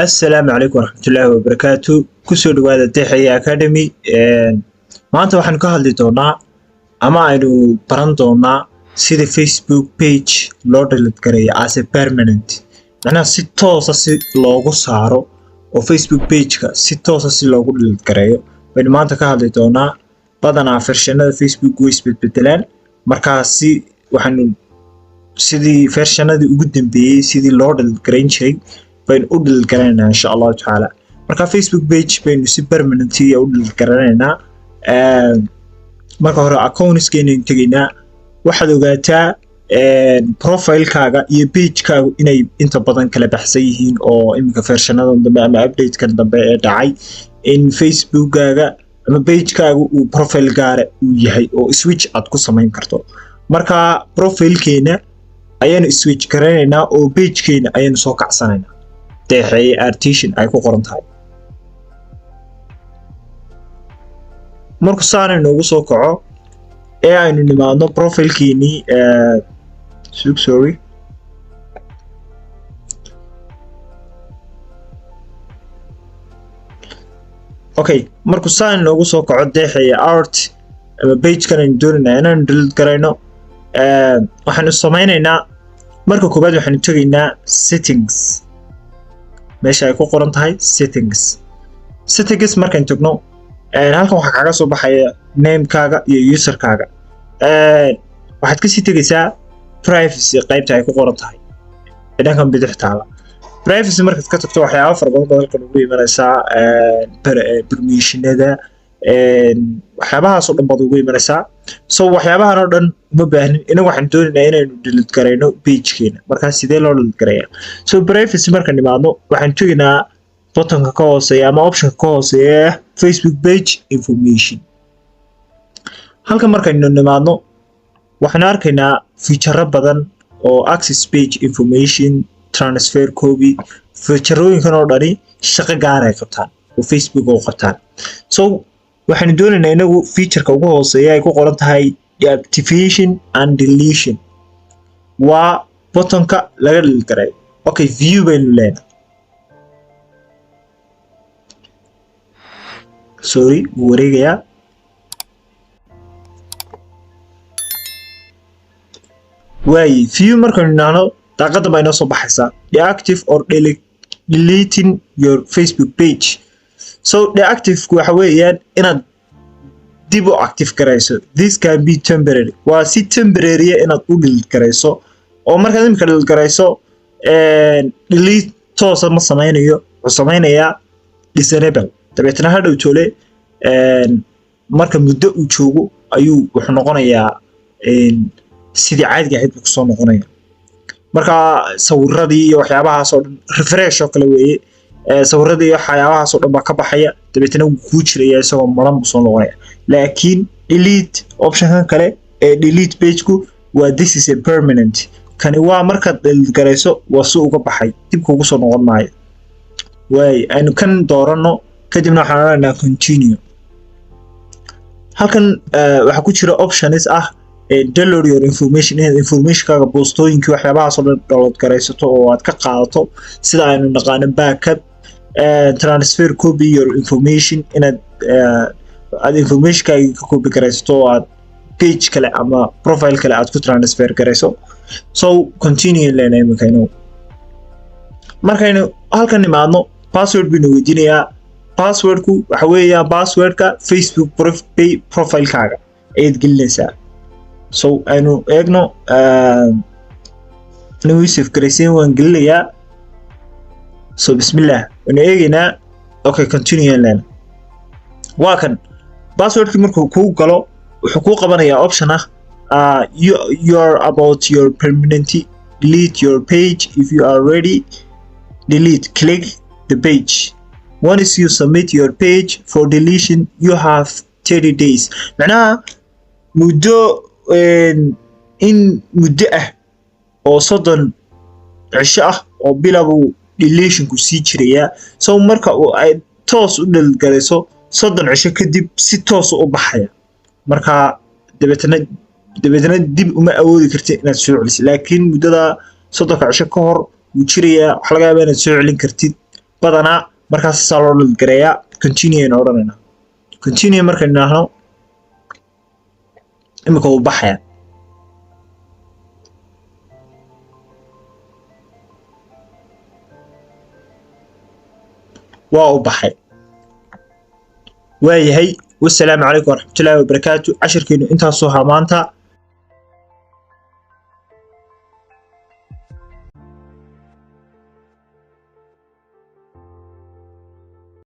السلام عليكم ورحمة الله وبركاته kusoo dhawaada Deexaya Academy maanta waxaan ka hadli doonaa ama aynu baran doonaa sida Facebook page loo delete gareeyo as a permanent macnaha si toos ah si loogu saaro oo Facebook page-ka si toos ah si loogu delete gareeyo baynu maanta ka hadli doonaa badanaa versionada Facebook way isbedbedelaan markaasi waxaanu sidii versionadii ugu dambeeyay sidii loo delete gareyn jiray baynu u delete gareynaa insha Allah taala marka Facebook page baynu si permanent u delete gareynaa marka hore accounts-keena tagaynaa waxaad ogaataa profile-kaaga iyo page-kaaga inay inta badan kala baxsan yihiin oo imika versionada dambe ama update-kan dambe ee dhacay in Facebook-kaaga ama page-kaaga uu profile gaar uu yahay oo switch aad ku samayn karto marka profile-keena ayaan switch gareynaa oo page-keena ayaan soo kacsanaynaa Deexaya artisan ay ku qoran tahay marka saan inoogu soo kaco ee aynu nimaadno profile-keeni sorry okay marka saan inoogu soo kaco Deexaya art ama page-kan aynu doonaynaa inaan delete gareyno waxaanu sameynaynaa marka koobaad waxaanu tagaynaa settings meesha ay ku qoran tahay settings markaan tagno halkan waxa kaga soo baxaya name-kaaga iyo user-kaaga waxaad ka sii tagaysaa privacy qaybta ay ku qoran tahay dhankan bidix taala privacy markaad ka tagto waxyaabo fara badan halkan ugu imanaysaa permissionada waxyaabahaas oo dhan baad ugu imanaysaa so waxyaabahan oo dhan uma baahnin inagu waxaan doonaynaa inaynu delete gareyno page-keena markaa sidee loo delete gareeyaa so privacy markaan nimaadno waxaan tegaynaa buttonka ka hooseeya ama optionka ka hooseeya Facebook page information halkan markaynu nimaadno waxaan arkaynaa feature badan oo access page information transfer copy feature-ooyinkan oo dhani shaqo gaar ay qabtaan oo Facebook oo qabtaan so waxaan doonaynaa inagu feature-ka ugu hooseeya ay ku qoran tahay deactivation and deletion waa buttonka laga delete gareeyo okay view baynu leenahay sorry wareegaya view markaan nahno daaqada bay noo soo baxaysaa deactive or deleting your Facebook page so deactive waxa weeyaan inaad dib u active gareyso this can be temporary waa si temporary inaad u delete gareyso oo markaad imika delete gareyso delete toos ma sameynayo wuxuu sameynayaa disable dabeetana hadhow toole marka muddo uu joogo ayuu wuxuu noqonayaa sidii caadiga ahayd buu kusoo noqonaya marka sawiradii iyo waxyaabahaas oo dhan refresh oo kale weeye sawiradii iyo waxyaabahaas oo dhan baa ka baxaya dabeetana wuu ku jiraya isagoo maran buu soo noqonaya laakiin delete option-kan kale ee delete page-ku waa this is a permanent kani waa markaad delete gareyso waa si uga baxay dib kuugu soo noqon maayo aynu kan doorano kadibna waxaan odhanaynaa continue halkan waxaa ku jira options ah download your information inaad information-kaaga boostooyinkii waxyaabahaas oo dhan download gareysato oo aad ka qaadato sida aynu naqaano backup transfer copy your information inaad aad information-kaaga ka copy gareysato oo aad page kale ama profile kale aad ku transfer gareyso so continue leenahay markaynu halkan nimaadno password baynu weydiinayaa passwordku waxa weeyaa passwordka Facebook profile-kaaga ayaad gelinaysaa so aynu eegno safe gareysin waan gelinayaa so bismillah waynu eegaynaa okay continue leenahay waa kan passwordki markuu kuu galo wuxuu kuu qabanayaa option ah you're about your permanent delete your page if you are ready delete click the page once you submit your page for deletion you have 30 days macnaha muddo in muddo ah oo 30 cisho ah oo bilaabo deletion-ku sii jiraya so marka ay toos u delete gareyso 30 cisho kadib si toos u baxaya marka dabeetana dib uma awoodi kartid inaad soo celiso laakiin muddada 30 cisho ka hor wuu jirayaa wax laga yaabaa inaad soo celin kartid badanaa markaas saa loo dhadgareeyaa continue aynu odhanaynaa continue markaynu idhaahno imika uu baxaya waa u baxay waayahay wassalaamu calaykum waraxmatullaahi wabarakaatu cashirkeenu intaasoo haa maanta